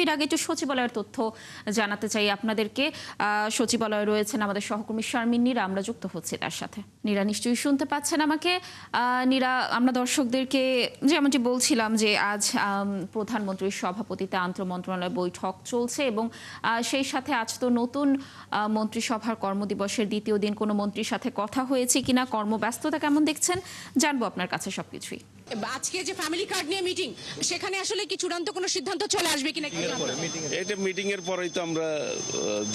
এর আগে একটু সচিবালয়ের তথ্য জানাতে চাই আপনাদেরকে। সচিবালয়ে রয়েছেন আমাদের সহকর্মী শারমিন নীরা, আমরা যুক্ত হচ্ছি তার সাথে। নীরা নিশ্চয়ই শুনতে পাচ্ছেন আমাকে। নীরা, আমরা দর্শকদেরকে যেমনটি বলছিলাম যে আজ প্রধানমন্ত্রীর সভাপতিতে আন্তঃমন্ত্রণালয় বৈঠক চলছে এবং সেই সাথে আজ তো নতুন মন্ত্রিসভার কর্মদিবসের দ্বিতীয় দিন। কোনো মন্ত্রীর সাথে কথা হয়েছে কিনা, কর্মব্যস্ততা কেমন দেখছেন, জানবো আপনার কাছে সবকিছুই। আজকে যে ফ্যামিলি কার্ড নিয়ে মিটিং, সেখানে আসলে কি চূড়ান্ত কোনো সিদ্ধান্ত চলে আসবে কিনা? এটা মিটিং এর পরেই তো আমরা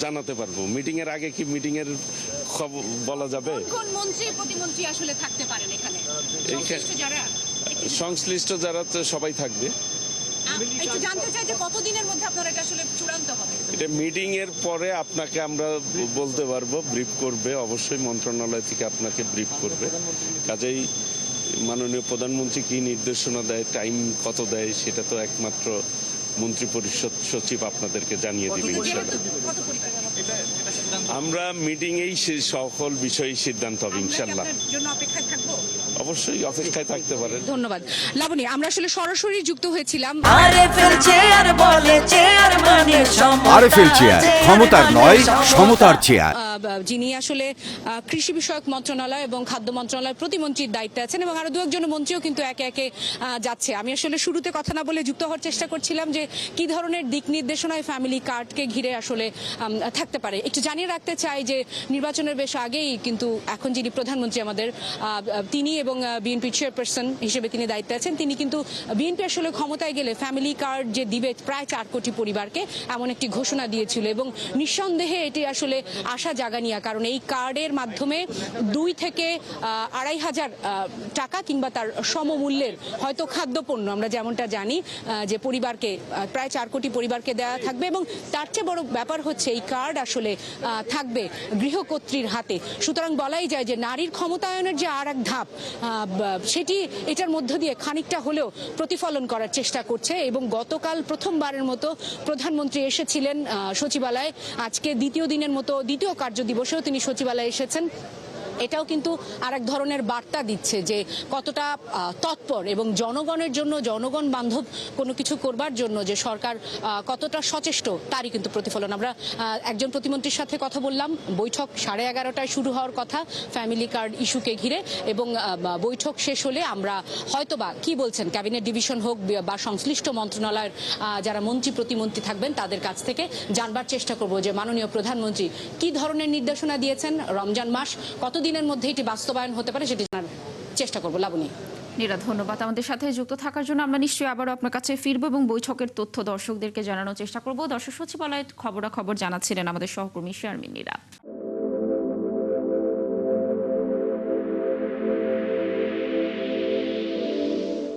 জানাতে পারবো। মিটিং এর আগে কি মিটিং এর খবর বলা যাবে? কোন মন্ত্রী প্রতিমন্ত্রী আসলে থাকতে পারেন এখানে? সংশ্লিষ্ট যারা তো সবাই থাকবে। একটু জানতে চাই যে কতদিনের মধ্যে আপনারা এটা আসলে চূড়ান্ত হবে? এটা মিটিং এর পরে আপনাকে আমরা বলতে পারবো, ব্রিফ করবে অবশ্যই মন্ত্রণালয় থেকে আপনাকে ব্রিফ করবে। কাজেই মাননীয় প্রধানমন্ত্রী কি নির্দেশনা দেয়, টাইম কত দেয়, সেটা তো একমাত্র মন্ত্রী পরিষদ সচিব আপনাদেরকে জানিয়ে দিবেন। আমরা মিটিং এই সকল বিষয়ে সিদ্ধান্ত হবে ইনশাল্লাহ। অবশ্যই অপেক্ষায় থাকতে পারেন। ধন্যবাদ লাবণী। আমরা আসলে সরাসরি যুক্ত হয়েছিলাম আরএফএল চেয়ার বলে চেয়ার মানে আরএফএল চেয়ার, ক্ষমতার নয় সমতার চেয়ার। যিনি আসলে কৃষি বিষয়ক মন্ত্রণালয় এবং খাদ্য মন্ত্রণালয় প্রতিমন্ত্রীর দায়িত্বে আছেন এবং আরো দু একজন মন্ত্রীও কিন্তু একে একে যাচ্ছে। আমি আসলে শুরুতে কথা না বলে যুক্ত হওয়ার চেষ্টা করছিলাম যে কি ধরনের দিক নির্দেশনায় ফ্যামিলি কার্ডকে ঘিরে আসলে থাকতে পারে। একটু জানিয়ে রাখতে চাই যে নির্বাচনের বেশ আগেই কিন্তু এখন যিনি প্রধানমন্ত্রী আমাদের, তিনি এবং বিএনপি চেয়ারপারসন হিসেবে তিনি দায়িত্বে আছেন, তিনি কিন্তু বিএনপি আসলে ক্ষমতায় গেলে ফ্যামিলি কার্ড যে দিবে প্রায় 4 কোটি পরিবারকে, এমন একটি ঘোষণা দিয়েছিল এবং নিঃসন্দেহে এটি আসলে আশা জাগানিয়া। কারণ এই কার্ডের মাধ্যমে 2 থেকে 2,500 টাকা কিংবা তার সমমূল্যের হয়তো খাদ্যপণ্য, আমরা যেমনটা জানি যে পরিবারকে প্রায় 4 কোটি পরিবারকে দেওয়া থাকবে এবং তার চেয়ে বড় ব্যাপার হচ্ছে এই কার্ড আসলে থাকবে গৃহকর্ত্রীর হাতে। সুতরাং বলাই যায় যে নারীর ক্ষমতায়নের যে আর এক ধাপ, সেটি এটার মধ্য দিয়ে খানিকটা হলেও প্রতিফলন করার চেষ্টা করছে। এবং গতকাল প্রথমবারের মতো প্রধানমন্ত্রী এসেছিলেন সচিবালয়ে। আজকে দ্বিতীয় দিনের মতো দ্বিতীয় কার্যদিবসেও তিনি সচিবালয়ে এসেছেন। এটাও কিন্তু আর এক ধরনের বার্তা দিচ্ছে যে কতটা তৎপর এবং জনগণের জন্য, জনগণ বান্ধব কোনো কিছু করবার জন্য যে সরকার কতটা সচেষ্ট, তারই কিন্তু প্রতিফলন। আমরা একজন প্রতিমন্ত্রীর সাথে কথা বললাম। বৈঠক 11:30টায় শুরু হওয়ার কথা ফ্যামিলি কার্ড ইস্যুকে ঘিরে এবং বৈঠক শেষ হলে আমরা হয়তোবা কি বলছেন ক্যাবিনেট ডিভিশন হোক বা সংশ্লিষ্ট মন্ত্রণালয়ের যারা মন্ত্রী প্রতিমন্ত্রী থাকবেন তাদের কাছ থেকে জানবার চেষ্টা করব যে মাননীয় প্রধানমন্ত্রী কি ধরনের নির্দেশনা দিয়েছেন। রমজান মাস কতদিনের মধ্যে এটি বাস্তবায়ন হতে পারে সেটি জানার চেষ্টা করবো। লাবণী, নীরা, ধন্যবাদ আমাদের সাথে যুক্ত থাকার জন্য। আমরা নিশ্চয়ই আবারও আপনার কাছে ফিরবো এবং বৈঠকের তথ্য দর্শকদেরকে জানানোর চেষ্টা করব। দর্শক সচিবালয়ের খবরাখবর জানাচ্ছিলেন আমাদের সহকর্মী শারমিন নীরা।